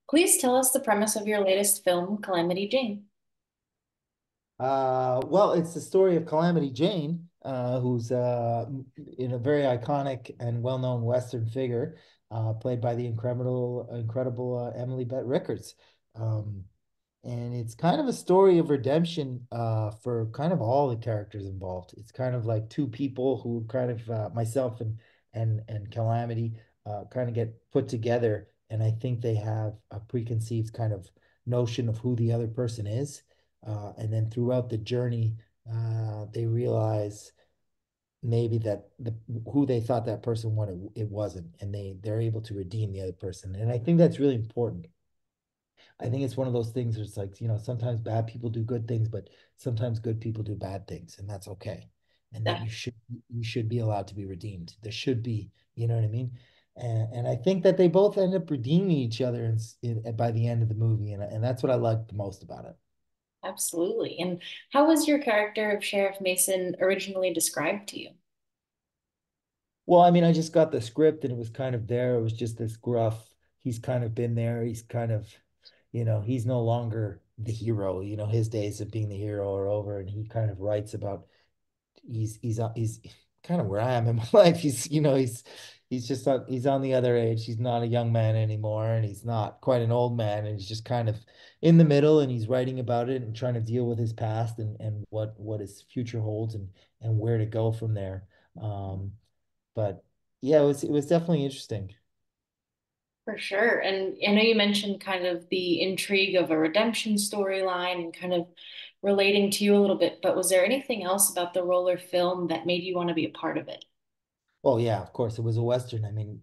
Please tell us the premise of your latest film, Calamity Jane. Well, it's the story of Calamity Jane, who's in a very iconic and well-known Western figure, played by the incredible Emily Bett Rickards. Um, and it's kind of a story of redemption for kind of all the characters involved. It's kind of like two people who kind of myself and Calamity kind of get put together, and I think they have a preconceived kind of notion of who the other person is. And then throughout the journey, they realize maybe that who they thought that person wanted, it wasn't, and they're able to redeem the other person. And I think that's really important. I think it's one of those things where it's like, sometimes bad people do good things, but sometimes good people do bad things, and that's okay. And that Def- you should be allowed to be redeemed. There should be, you know what I mean? And I think that they both end up redeeming each other by the end of the movie, and that's what I liked the most about it. Absolutely. And how was your character of Sheriff Mason originally described to you? Well, I mean, I just got the script and it was kind of there. It was just this gruff. He's kind of been there. He's kind of, he's no longer the hero. His days of being the hero are over, and he kind of writes about he's kind of where I am in my life. He's just he's on the other age. He's not a young man anymore, and he's not quite an old man, and he's just kind of in the middle, and he's writing about it and trying to deal with his past and what his future holds and where to go from there. But yeah, it was definitely interesting. For sure. And I know you mentioned kind of the intrigue of a redemption storyline and kind of relating to you a little bit, but was there anything else about the roller film that made you want to be a part of it? Oh yeah, of course. It was a Western. I mean,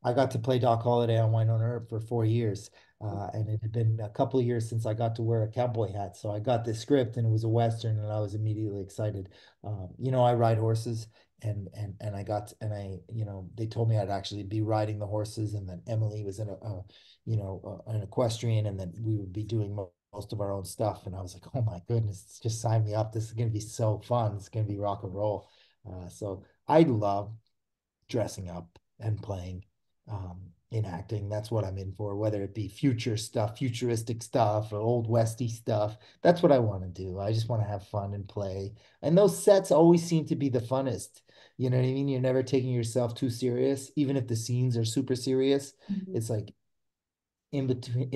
I got to play Doc Holliday on Wine on Earth for 4 years. And it had been a couple of years since I got to wear a cowboy hat. So I got this script and it was a Western and I was immediately excited. I ride horses and I got and I, they told me I'd actually be riding the horses and that Emily was in an equestrian and that we would be doing most of our own stuff. And I was like, oh my goodness, just sign me up. This is going to be so fun. It's going to be rock and roll. So I love dressing up and playing in acting. That's what I'm in for, whether it be future stuff, futuristic stuff, or old westy stuff. That's what I want to do. I just want to have fun and play. And those sets always seem to be the funnest. You know what I mean? You're never taking yourself too serious, even if the scenes are super serious. Mhm. It's like in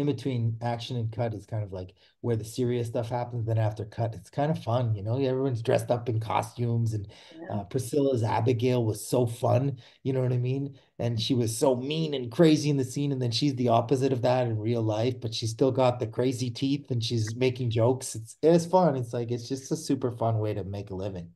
between action and cut is kind of like where the serious stuff happens. Then after cut, it's kind of fun, everyone's dressed up in costumes, and Yeah, Priscilla's Abigail was so fun, you know what I mean? And she was so mean and crazy in the scene, and then she's the opposite of that in real life, but she's still got the crazy teeth and she's making jokes. It's fun. It's like it's just a super fun way to make a living.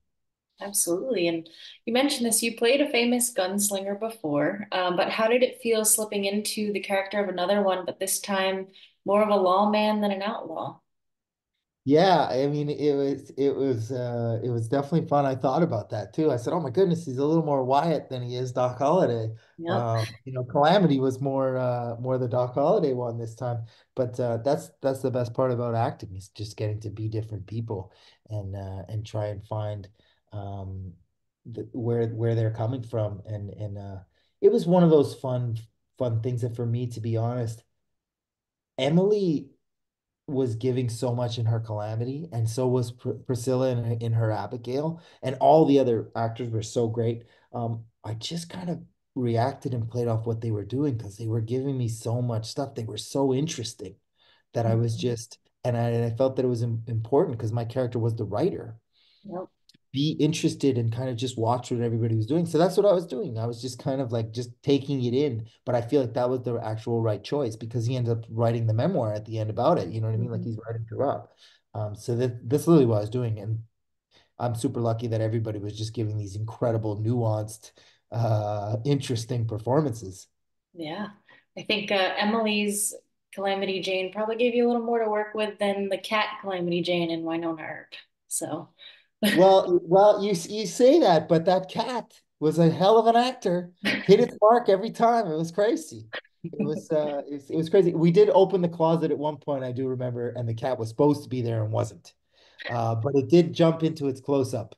absolutely. And you mentioned this, you played a famous gunslinger before, but how did it feel slipping into the character of another one, but this time more of a lawman than an outlaw? Yeah, I mean it was definitely fun. I thought about that too. I said, "Oh my goodness, he's a little more Wyatt than he is Doc Holliday." Yep. Calamity was more the Doc Holliday one this time. But that's the best part about acting is just getting to be different people and try and find um where they're coming from and it was one of those fun things that for me, to be honest, Emily was giving so much in her Calamity, and so was Priscilla in her Abigail, and all the other actors were so great. I just kind of reacted and played off what they were doing because they were giving me so much stuff. They were so interesting that I was Mhm. just, and I felt that it was important because my character was the writer, Yep. be interested and kind of just watch what everybody was doing. So that's what I was doing. I was just kind of like just taking it in. But I feel like that was the actual right choice because he ended up writing the memoir at the end about it. You know what I mean? Like Mhm. he's writing throughout. So that's literally what I was doing. And I'm super lucky that everybody was just giving these incredible, nuanced, interesting performances. Yeah. I think Emily's Calamity Jane probably gave you a little more to work with than the cat Calamity Jane in Winona Earp. So, Well, you say that, but that cat was a hell of an actor. Hit its mark every time. It was crazy. It was crazy. We did open the closet at one point, I do remember, and the cat was supposed to be there and wasn't. But it did jump into its close up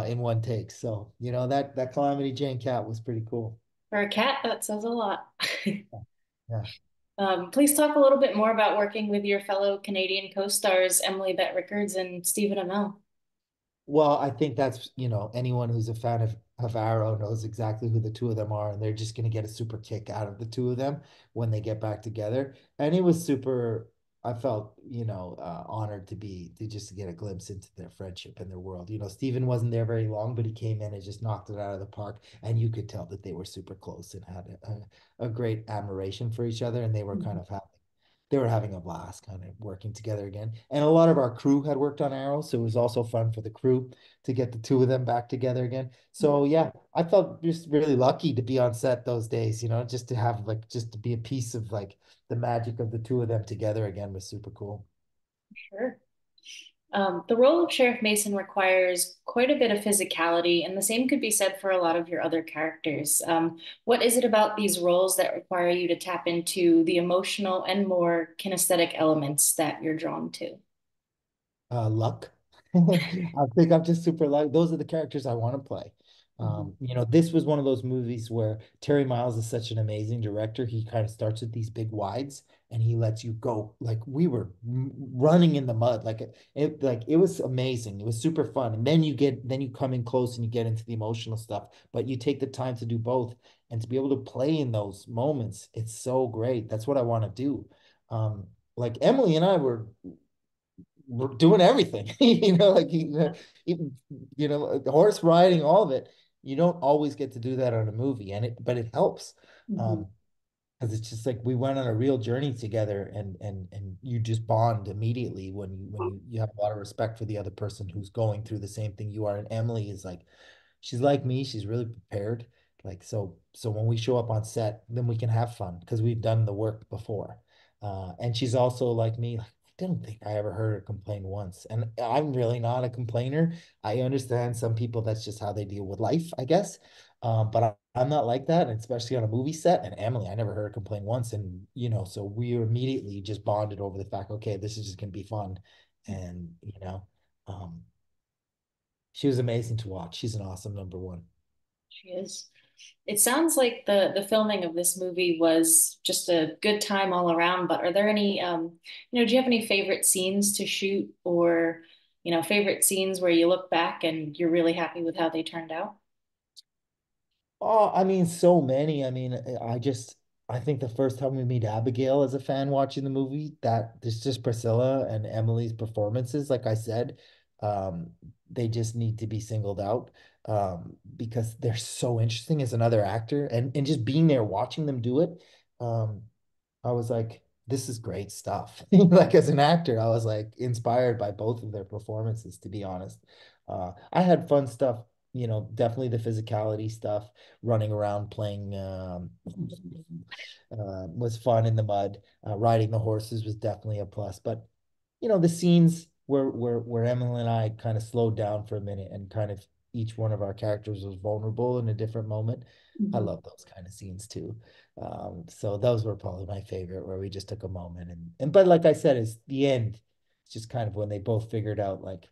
in one take. So, that Calamity Jane cat was pretty cool. for a cat, that says a lot. Yeah. Please talk a little bit more about working with your fellow Canadian co-stars, Emily Bett Rickards and Stephen Amell. Well, I think that's, anyone who's a fan of Arrow knows exactly who the two of them are, and they're just going to get a super kick out of the two of them when they get back together. And it was super, I felt, honored to just to get a glimpse into their friendship and their world. Steven wasn't there very long, but he came in and just knocked it out of the park. And you could tell that they were super close and had a great admiration for each other, and they were kind Mhm. of they were having a blast kind of working together again. And a lot of our crew had worked on Arrow, so it was also fun for the crew to get the two of them back together again. So yeah, I felt just really lucky to be on set those days, just to have like just to be a piece of like the magic of the two of them together again was super cool. Sure. The role of Sheriff Mason requires quite a bit of physicality, and the same could be said for a lot of your other characters. What is it about these roles that require you to tap into the emotional and more kinesthetic elements that you're drawn to? Luck. I think I'm just super lucky. Those are the characters I want to play. Mhm. This was one of those movies where Terry Miles is such an amazing director. He kind of starts with these big wides and he lets you go. Like we were running in the mud. It was amazing. It was super fun. And then you come in close and you get into the emotional stuff, but you take the time to do both and to be able to play in those moments. It's so great. That's what I want to do. Like Emily and I were doing everything, even, horse riding, all of it. You don't always get to do that on a movie, but it helps. Mhm. Um, because it's just like we went on a real journey together and you just bond immediately when you have a lot of respect for the other person who's going through the same thing you are. And Emily is like, she's like me, she's really prepared. Like so when we show up on set, then we can have fun because we've done the work before. And she's also like me, like I don't think I ever heard her complain once. And I'm really not a complainer. I understand some people that's just how they deal with life, I guess. But I'm not like that, and especially on a movie set. And Emily, I never heard her complain once. And so we immediately just bonded over the fact, okay, this is just gonna be fun. And um, she was amazing to watch. She's an awesome number one. She is. It sounds like the filming of this movie was just a good time all around, but are there any do you have any favorite scenes to shoot or favorite scenes where you look back and you're really happy with how they turned out? Oh, I mean, so many. I mean, I think the first time we meet Abigail as a fan watching the movie, that there's just Priscilla and Emily's performances, like I said, um, they just need to be singled out, because they're so interesting as another actor and just being there watching them do it. Um, I was like, this is great stuff. Like as an actor, I was like inspired by both of their performances, to be honest. I had fun stuff, definitely the physicality stuff, running around playing was fun in the mud. Riding the horses was definitely a plus. But the scenes where Emily and I kind of slowed down for a minute and kind of each one of our characters was vulnerable in a different moment. I Mhm. love those kind of scenes too. So those were probably my favorite, where we just took a moment and but like I said, it's the end. It's just kind of when they both figured out like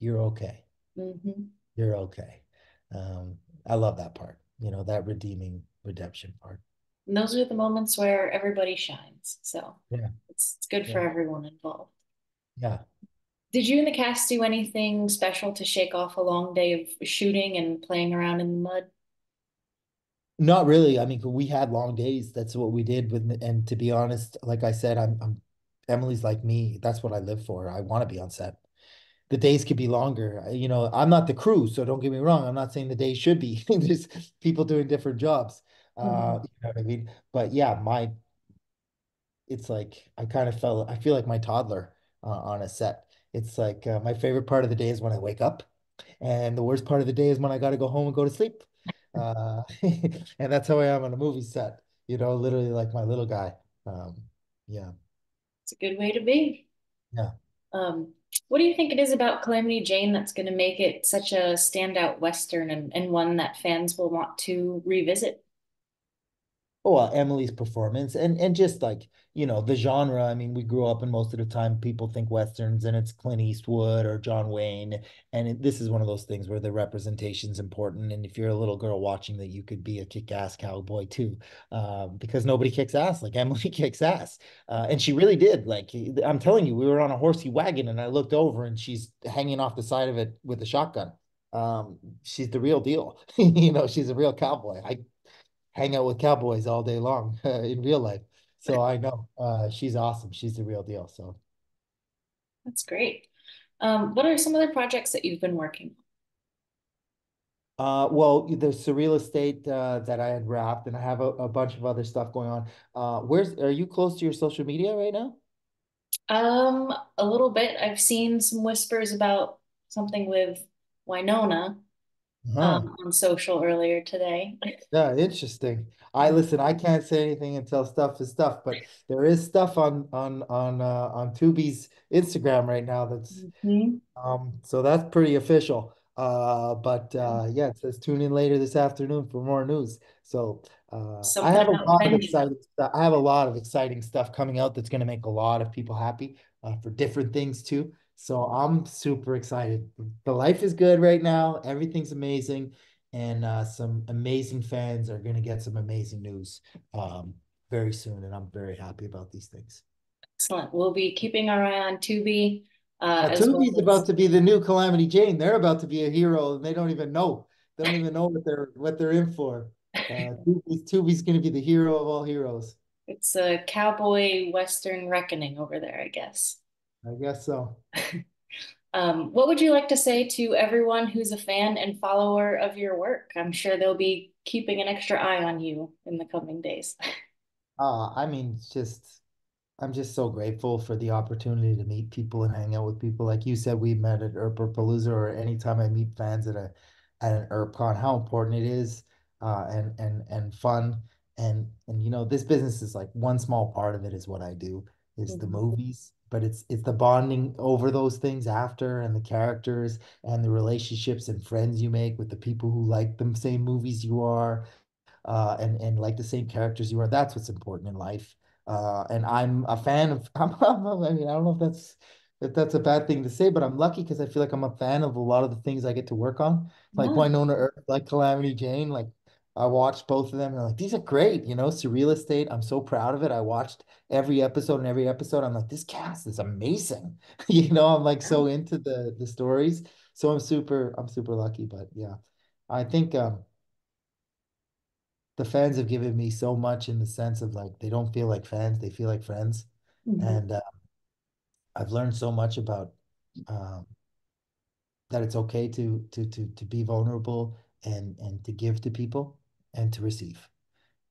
you're okay, Mhm. you're okay. I love that part. That redeeming redemption part. And those are the moments where everybody shines. So Yeah, it's good for yeah, everyone involved. yeah. Did you and the cast do anything special to shake off a long day of shooting and playing around in the mud? Not really. I mean, we had long days. That's what we did and to be honest, like I said, I'm Emily's like me. That's what I live for. I want to be on set. The days could be longer. I'm not the crew, so don't get me wrong. I'm not saying the days should be. There's people doing different jobs. Mhm. You know what I mean? But yeah, it's like I feel like my toddler on a set. It's like my favorite part of the day is when I wake up, and the worst part of the day is when I got to go home and go to sleep. Uh, and that's how I am on a movie set. Literally like my little guy. Um, yeah, It's a good way to be. yeah. Um, what do you think it is about Calamity Jane that's going to make it such a standout Western and one that fans will want to revisit? Oh, well, Emily's performance and just like, the genre. I mean, we grew up and most of the time people think Westerns and it's Clint Eastwood or John Wayne. And this is one of those things where the representation's important. And if you're a little girl watching that, you could be a kick-ass cowboy too, because nobody kicks ass like Emily kicks ass. And she really did. Like, I'm telling you, we were on a horsey wagon and I looked over and she's hanging off the side of it with a shotgun. She's the real deal. She's a real cowboy. I hang out with cowboys all day long in real life. So I know she's awesome. She's the real deal. So, That's great. What are some other projects that you've been working well, there's surreal estate that I had wrapped, and I have a bunch of other stuff going on. Are you close to your social media right now? on? A little bit. I've seen some whispers about something with Winona Huh. on social earlier today. Yeah, interesting. I can't say anything until stuff is stuff, but there is stuff on Tubi's Instagram right now that's Mhm. so that's pretty official. But yeah, it says tune in later this afternoon for more news. So I Something have a about lot of venue. exciting stuff. I have a lot of exciting stuff coming out that's going to make a lot of people happy for different things too. So I'm super excited. The life is good right now. Everything's amazing, and some amazing fans are going to get some amazing news very soon, and I'm very happy about these things. Excellent. We'll be keeping our eye on Tubi as well Tubi's as about to be the new Calamity Jane. They're about to be a hero, and they don't even know. They don't even know what they're in for. Tubi's going to be the hero of all heroes. it's a cowboy western reckoning over there, I guess. I guess so. What would you like to say to everyone who's a fan and follower of your work? I'm sure they'll be keeping an extra eye on you in the coming days. I mean, I'm just so grateful for the opportunity to meet people and hang out with people. Like you said, we met at Palooza, or anytime I meet fans at an ERPCon, how important it is, and fun. And this business is like one small part of it is what I do, is the Mhm. movies, but it's the bonding over those things after, and the characters and the relationships and friends you make with the people who like the same movies you are, and like the same characters you are. That's what's important in life. And I'm a fan of. I mean, I don't know if that's a bad thing to say, but I'm lucky because I feel like I'm a fan of a lot of the things I get to work on, like Yeah, Winona Earp, like Calamity Jane. Like I watched both of them, and I'm like, these are great. Surreal Estate. I'm so proud of it. I watched every episode, and every episode, I'm like, this cast is amazing. I'm like yeah, so into the stories. So I'm super lucky. But yeah, I think the fans have given me so much in the sense of like they don't feel like fans, they feel like friends. mhm, And I've learned so much about um, that it's okay to be vulnerable and to give to people and to receive.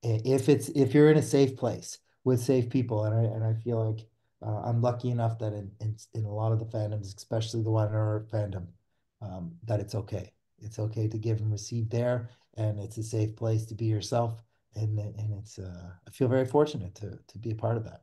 If you're in a safe place with safe people, and I feel like I'm lucky enough that in a lot of the fandoms, especially the one in our fandom, that it's okay to give and receive there, and it's a safe place to be yourself, and it's I feel very fortunate to be a part of that.